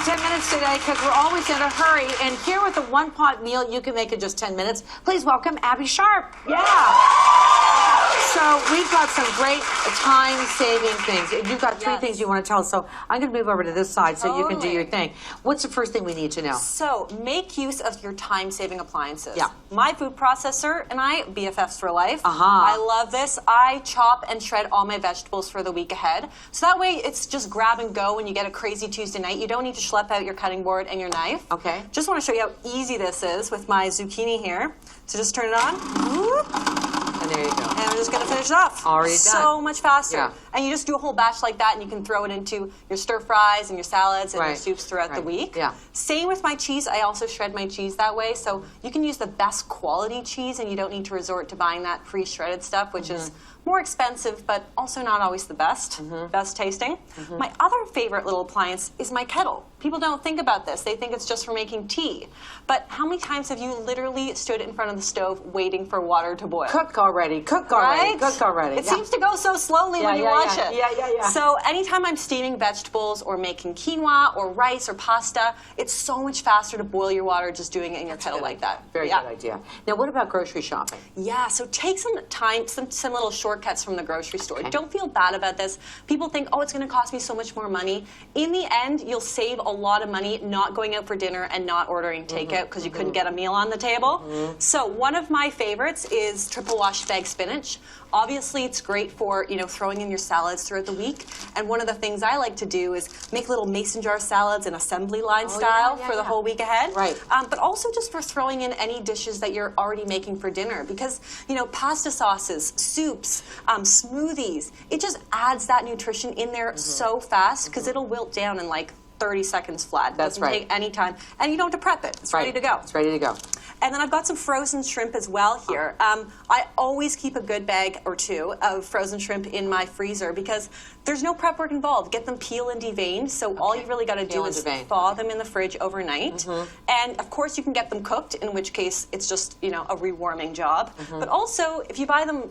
10 minutes today because we're always in a hurry. And here with the one-pot meal you can make in just 10 minutes, please welcome Abby Sharp. Yeah. So we've got some great time-saving things. You've got three things you want to tell us. So I'm going to move over to this side so you can do your thing. What's the first thing we need to know? So make use of your time-saving appliances. Yeah. My food processor and I, BFFs for life. I love this. I chop and shred all my vegetables for the week ahead. So that way it's just grab and go when you get a crazy Tuesday night. You don't need to schlep out your cutting board and your knife. Okay. Just want to show you how easy this is with my zucchini here. So just turn it on. And there you go. And I'm just going to finish it off. Already done. So much faster. Yeah. And you just do a whole batch like that, and you can throw it into your stir fries and your salads and your soups throughout the week. Yeah. Same with my cheese. I also shred my cheese that way. So you can use the best quality cheese, and you don't need to resort to buying that pre-shredded stuff, which is more expensive, but also not always the best, best tasting. My other favorite little appliance is my kettle. People don't think about this. They think it's just for making tea. But how many times have you literally stood in front of the stove waiting for water to boil? Cook already, cook already, cook already. It seems to go so slowly when you watch it. Yeah. So anytime I'm steaming vegetables or making quinoa or rice or pasta, it's so much faster to boil your water just doing it in your kettle like that. Very good idea. Now, what about grocery shopping? Yeah, so take some time, some little shortcuts from the grocery store. Don't feel bad about this. People think, oh, it's going to cost me so much more money. In the end, you'll save a lot of money not going out for dinner and not ordering takeout because you couldn't get a meal on the table. So one of my favorites is triple wash bag spinach. Obviously, it's great for, throwing in your salads throughout the week. And one of the things I like to do is make little mason jar salads in assembly line style for the whole week ahead. Right. But also just for throwing in any dishes that you're already making for dinner. Because, pasta sauces, soups, smoothies, it just adds that nutrition in there so fast because it'll wilt down in like 30 seconds flat. That's right. Doesn't take any time. And you don't have to prep it. It's ready to go. It's ready to go. And then I've got some frozen shrimp as well here. I always keep a good bag or two of frozen shrimp in my freezer because there's no prep work involved. Get them peeled and deveined. So all you really got to do is thaw them in the fridge overnight. And of course you can get them cooked, in which case it's just a rewarming job. But also if you buy them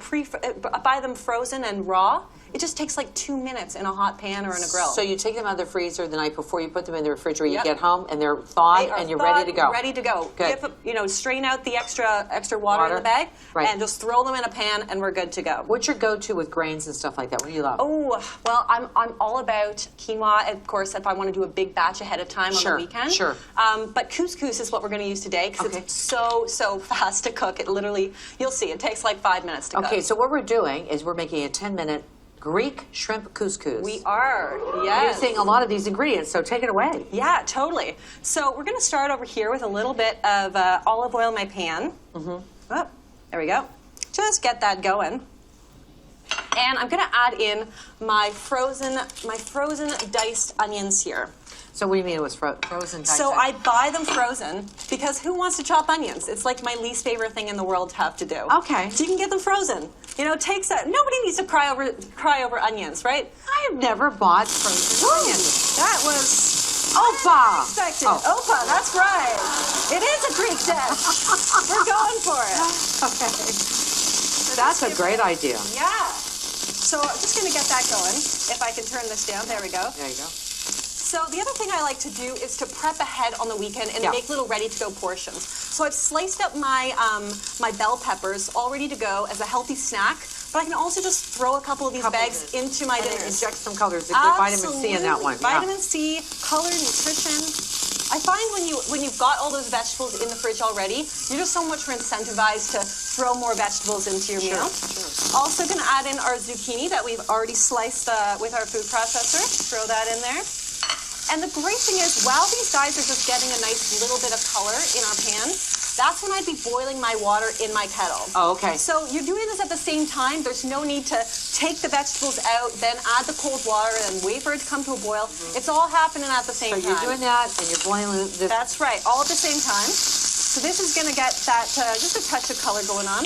frozen and raw, it just takes like 2 minutes in a hot pan or in a grill. So you take them out of the freezer the night before, you put them in the refrigerator, you get home, and they're thawed, and you're ready to go. Ready to go. Good. Strain out the extra water in the bag, and just throw them in a pan, and we're good to go. What's your go-to with grains and stuff like that? What do you love? Oh, well, I'm all about quinoa, of course, if I want to do a big batch ahead of time on the weekend. Sure. But couscous is what we're going to use today because it's so fast to cook. It literally, you'll see, it takes like 5 minutes to cook. Okay, so what we're doing is we're making a 10-minute Greek Shrimp Couscous. We are, yes. Using a lot of these ingredients, so take it away. Yeah, totally. So we're going to start over here with a little bit of olive oil in my pan. Oh, there we go. Just get that going. And I'm going to add in my frozen diced onions here. So what do you mean it was frozen diced? So I buy them frozen because who wants to chop onions? It's like my least favorite thing in the world to have to do. Okay. So you can get them frozen. It takes that. Nobody needs to cry over onions, right? I have never bought frozen onions. That was Opa! unexpected. Opa, that's right. It is a Greek dish. We're going for it. Okay. That's a great idea. Yeah. So I'm just going to get that going. If I can turn this down. There we go. There you go. So the other thing I like to do is to prep ahead on the weekend and make little ready-to-go portions. So I've sliced up my my bell peppers all ready to go as a healthy snack, but I can also just throw a couple of these bags into my dinners. Inject some colors. Get vitamin C in that one. Vitamin C, color, nutrition. I find when you've got all those vegetables in the fridge already, you're just so much more incentivized to throw more vegetables into your meal. Also going to add in our zucchini that we've already sliced with our food processor. Throw that in there. And the great thing is, while these guys are just getting a nice little bit of color in our pan, that's when I'd be boiling my water in my kettle. Oh, okay. So you're doing this at the same time. There's no need to take the vegetables out, then add the cold water, and wait for it to come to a boil. It's all happening at the same time. So you're doing that, and you're boiling this. That's right, all at the same time. So this is going to get that just a touch of color going on.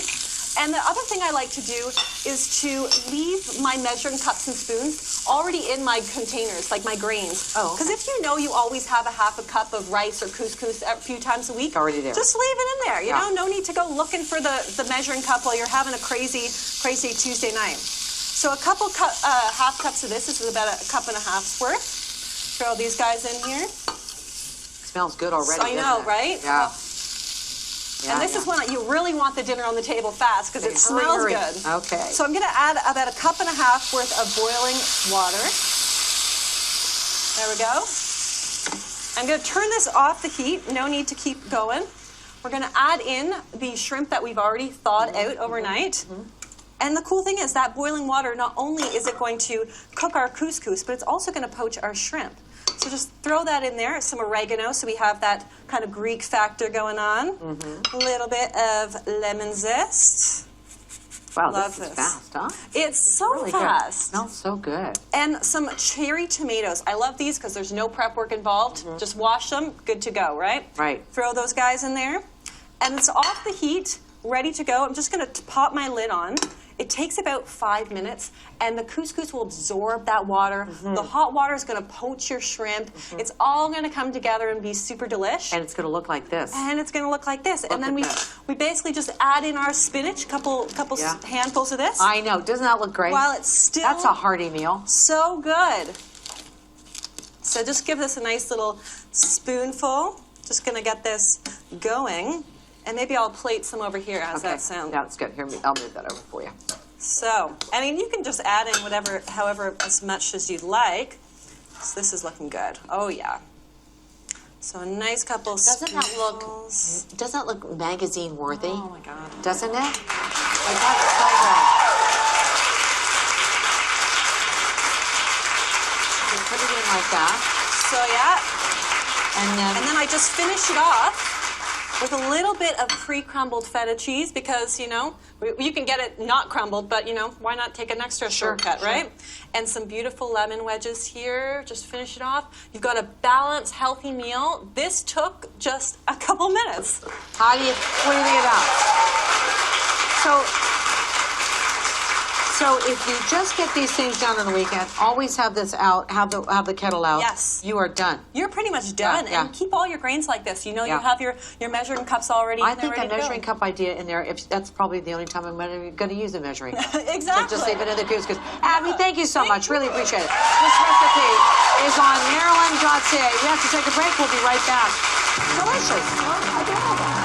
And the other thing I like to do is to leave my measuring cups and spoons already in my containers, like my grains. Oh. Because if you always have a half a cup of rice or couscous a few times a week, already there. just leave it in there. You know, no need to go looking for the measuring cup while you're having a crazy Tuesday night. So a couple half cups of this. This is about a cup and a half's worth. Throw these guys in here. smells good already. I know, right? Yeah. And this is when you really want the dinner on the table fast because it smells good. Okay. So I'm going to add about 1.5 cups worth of boiling water. There we go. I'm going to turn this off the heat. No need to keep going. We're going to add in the shrimp that we've already thawed out overnight. And the cool thing is that boiling water, not only is it going to cook our couscous, but it's also going to poach our shrimp. So just throw that in there, some oregano, so we have that kind of Greek factor going on. A little bit of lemon zest. Wow, Love this is this. fast, huh? It's so Really fast. good. Smells so good. And some cherry tomatoes. I love these because there's no prep work involved. Just wash them, good to go, right? Right. Throw those guys in there. And it's off the heat, ready to go. I'm just going to pop my lid on. It takes about 5 minutes, and the couscous will absorb that water. The hot water is going to poach your shrimp. It's all going to come together and be super delish. And it's going to look like this. And it's going to look like this. Look and then at we basically just add in our spinach, couple handfuls of this. I know. Doesn't that look great? While it's still That's a hearty meal. so good. So just give this a nice little spoonful. Just going to get this going. And maybe I'll plate some over here. How's that sound? Yeah, that's good. Here, I'll move that over for you. So, I mean, you can just add in however, as much as you'd like. So this is looking good. Oh, yeah. So a nice couple Doesn't spoonfuls. that look magazine worthy? Oh, my God. Doesn't it? Like, that's so good. You put it in like that. So, yeah. And then I just finish it off with a little bit of pre-crumbled feta cheese because, you know, you can get it not crumbled, but, you know, why not take an extra shortcut, right? And some beautiful lemon wedges here. Just finish it off. You've got a balanced, healthy meal. This took just a couple minutes. What do you think about? So if you just get these things done on the weekend, always have this out, have the kettle out. Yes. You are done. You're pretty much done. Yeah. And keep all your grains like this. You know, Yeah. you have your measuring cups already in I there think ready a to go. measuring cup idea in there, if that's probably the only time I'm going to use a measuring cup. Exactly. So just leave it in the couscous. Abby, thank you so much. Really appreciate it. This recipe is on Marilyn.ca. We have to take a break. We'll be right back. Delicious. Oh, I did all that.